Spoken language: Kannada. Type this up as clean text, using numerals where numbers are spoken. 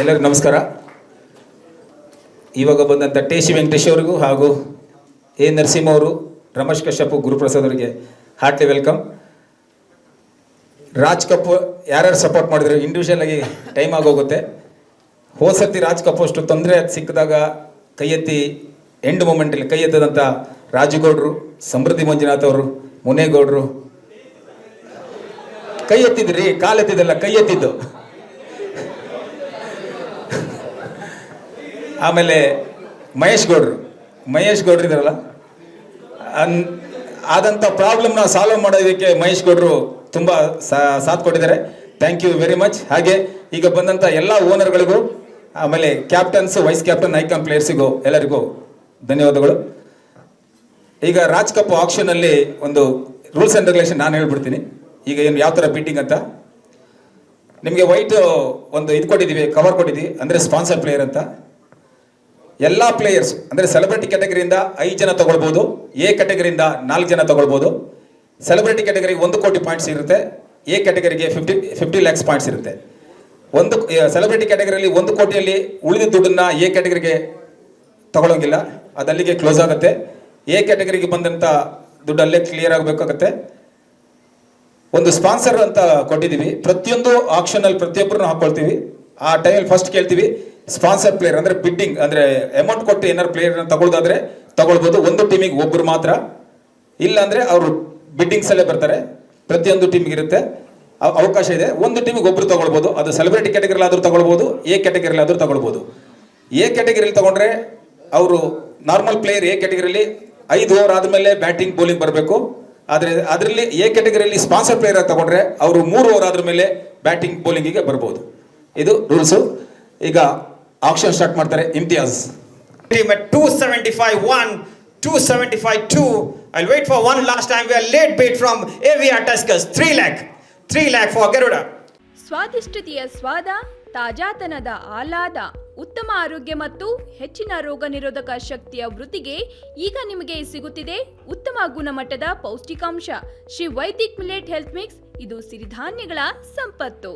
ಎಲ್ಲರಿಗೂ ನಮಸ್ಕಾರ. ಇವಾಗ ಬಂದಂಥ ಟಿ.ಸಿ. ವೆಂಕಟೇಶ್ ಅವರಿಗೂ ಹಾಗೂ ಎ. ನರಸಿಂಹ ಅವರು, ರಮೇಶ್ ಕಶ್ಯಪ್, ಗುರುಪ್ರಸಾದ್ ಅವರಿಗೆ ಹಾರ್ಟ್ಲಿ ವೆಲ್ಕಮ್. ರಾಜ್ ಕಪ್ ಯಾರ್ಯಾರು ಸಪೋರ್ಟ್ ಮಾಡಿದ್ರು ಇಂಡಿವಿಜುವಲ್ ಆಗಿ ಟೈಮ್ ಆಗೋಗುತ್ತೆ. ಹೋಸತಿ ರಾಜ್ ಕಪ್ ಅಷ್ಟು ತೊಂದರೆ ಸಿಕ್ಕಿದಾಗ ಕೈ ಎತ್ತಿ ಎಂಡ್ ಮೂಮೆಂಟಲ್ಲಿ ಕೈ ಎತ್ತದಂಥ ರಾಜುಗೌಡರು, ಸಮೃದ್ಧಿ ಮಂಜುನಾಥ್ ಅವರು, ಮುನೇಗೌಡರು ಕೈ ಎತ್ತಿದ್ರಿ, ಕಾಲೆತ್ತಿದ್ದಲ್ಲ ಕೈ ಎತ್ತಿದ್ದು. ಆಮೇಲೆ ಮಹೇಶ್ ಗೌಡ್ರು ಇದಾರಲ್ಲ, ಆದಂಥ ಪ್ರಾಬ್ಲಮ್ನ ಸಾಲ್ವ್ ಮಾಡೋದಕ್ಕೆ ಮಹೇಶ್ ಗೌಡ್ರು ತುಂಬ ಸಾಥ್ ಕೊಟ್ಟಿದ್ದಾರೆ. Thank you very much. ಹಾಗೆ ಈಗ ಬಂದಂಥ ಎಲ್ಲ ಓನರ್ಗಳಿಗೂ, ಆಮೇಲೆ ಕ್ಯಾಪ್ಟನ್ಸ್, ವೈಸ್ ಕ್ಯಾಪ್ಟನ್, ಐಕಾನ್ ಪ್ಲೇಯರ್ಸಿಗೂ ಎಲ್ಲರಿಗೂ ಧನ್ಯವಾದಗಳು. ಈಗ ರಾಜ್ ಕಪ್ ಆಕ್ಷನಲ್ಲಿ ಒಂದು ರೂಲ್ಸ್ ಆ್ಯಂಡ್ ರೆಗ್ಯುಲೇಷನ್ ನಾನು ಹೇಳ್ಬಿಡ್ತೀನಿ. ಈಗ ಏನು ಯಾವ ಥರ ಬಿಟ್ಟಿಂಗ್ ಅಂತ ನಿಮಗೆ ವೈಟ್ ಒಂದು ಇದು ಕೊಟ್ಟಿದ್ದೀವಿ, ಕವರ್ ಕೊಟ್ಟಿದ್ದೀವಿ, ಅಂದರೆ ಸ್ಪಾನ್ಸರ್ ಪ್ಲೇಯರ್ ಅಂತ. ಎಲ್ಲ ಪ್ಲೇಯರ್ಸ್ ಅಂದರೆ ಸೆಲೆಬ್ರಿಟಿ ಕ್ಯಾಟಗರಿಯಿಂದ 5 ಜನ ತಗೊಳ್ಬೋದು, ಎ ಕ್ಯಾಟಗರಿಯಿಂದ 4 ಜನ ತಗೊಳ್ಬೋದು. ಸೆಲೆಬ್ರಿಟಿ ಕ್ಯಾಟಗರಿ 1 ಕೋಟಿ ಪಾಯಿಂಟ್ಸ್ ಇರುತ್ತೆ, ಎ ಕ್ಯಾಟಗರಿಗೆ 50 ಲ್ಯಾಕ್ಸ್ ಪಾಯಿಂಟ್ಸ್ ಇರುತ್ತೆ. ಒಂದು ಸೆಲೆಬ್ರಿಟಿ ಕ್ಯಾಟಗರಿಯಲ್ಲಿ 1 ಕೋಟಿಯಲ್ಲಿ ಉಳಿದ ದುಡ್ಡನ್ನು ಎ ಕ್ಯಾಟಗರಿಗೆ ತಗೊಳ್ಳೋಂಗಿಲ್ಲ, ಅದಲ್ಲಿಗೆ ಕ್ಲೋಸ್ ಆಗುತ್ತೆ. ಎ ಕ್ಯಾಟಗರಿಗೆ ಬಂದಂಥ ದುಡ್ಡಲ್ಲೇ ಕ್ಲಿಯರ್ ಆಗಬೇಕಾಗತ್ತೆ. ಒಂದು ಸ್ಪಾನ್ಸರ್ ಅಂತ ಕೊಟ್ಟಿದ್ದೀವಿ, ಪ್ರತಿಯೊಂದು ಆಕ್ಷನಲ್ಲಿ ಪ್ರತಿಯೊಬ್ಬರನ್ನು ಹಾಕೊಳ್ತೀವಿ. ಆ ಟೈಮಲ್ಲಿ ಫಸ್ಟ್ ಕೇಳ್ತೀವಿ ಸ್ಪಾನ್ಸರ್ ಪ್ಲೇಯರ್ ಅಂದರೆ ಬಿಡ್ಡಿಂಗ್, ಅಂದರೆ ಅಮೌಂಟ್ ಕೊಟ್ಟು ಏನಾರು ಪ್ಲೇಯರ್ನ ತಗೊಳ್ಳೋದಾದ್ರೆ ತಗೊಳ್ಬೋದು. ಒಂದು ಟೀಮಿಗೆ ಒಬ್ಬರು ಮಾತ್ರ, ಇಲ್ಲ ಅಂದರೆ ಅವರು ಬಿಡ್ಡಿಂಗ್ಸಲ್ಲೇ ಬರ್ತಾರೆ. ಪ್ರತಿಯೊಂದು ಟೀಮಿಗೆ ಇರುತ್ತೆ ಅವಕಾಶ ಇದೆ. ಒಂದು ಟೀಮಿಗೆ ಒಬ್ಬರು ತಗೊಳ್ಬೋದು. ಅದು ಸೆಲೆಬ್ರಿಟಿ ಕ್ಯಾಟಗರಿಲಿ ಆದರೂ ತಗೊಳ್ಬೋದು, ಎ ಕ್ಯಾಟಗರಿಲಿ ಆದರೂ ತಗೊಳ್ಬೋದು. ಎ ಕ್ಯಾಟಗರಿಲಿ ತಗೊಂಡ್ರೆ ಅವರು ನಾರ್ಮಲ್ ಪ್ಲೇಯರ್ ಎ ಕ್ಯಾಟಗರಿಲಿ 5 ಓವರ್ ಆದಮೇಲೆ ಬ್ಯಾಟಿಂಗ್ ಬೌಲಿಂಗ್ ಬರಬೇಕು. ಆದರೆ ಅದರಲ್ಲಿ ಎ ಕ್ಯಾಟಗರಿಯಲ್ಲಿ ಸ್ಪಾನ್ಸರ್ ಪ್ಲೇಯರ್ ತಗೊಂಡ್ರೆ ಅವರು 3 ಓವರ್ ಆದ್ರ ಮೇಲೆ ಬ್ಯಾಟಿಂಗ್ ಬೌಲಿಂಗಿಗೆ ಬರ್ಬೋದು. ಇದು ರೂಲ್ಸು. ಈಗ ಆಕ್ಷನ್ ಸ್ಟಾರ್ಟ್ ಮಾಡ್ತಾರೆ. Imtiaz team at 275-1, 275-2. I'll wait for one last time. We are late bid from AVR Tuskers. 3 lakh for Garuda. ಸ್ವಾದಿಷ್ಟತೆಯ ಸ್ವಾದ, ತಾಜಾತನದ ಆಹ್ಲಾದ, ಉತ್ತಮ ಆರೋಗ್ಯ ಮತ್ತು ಹೆಚ್ಚಿನ ರೋಗ ನಿರೋಧಕ ಶಕ್ತಿಯ ವೃದ್ಧಿಗೆ ಈಗ ನಿಮಗೆ ಸಿಗುತ್ತಿದೆ ಉತ್ತಮ ಗುಣಮಟ್ಟದ ಪೌಷ್ಟಿಕಾಂಶ. Shri Vaidik millet health mix. ಇದು ಸಿರಿಧಾನ್ಯಗಳ ಸಂಪತ್ತು.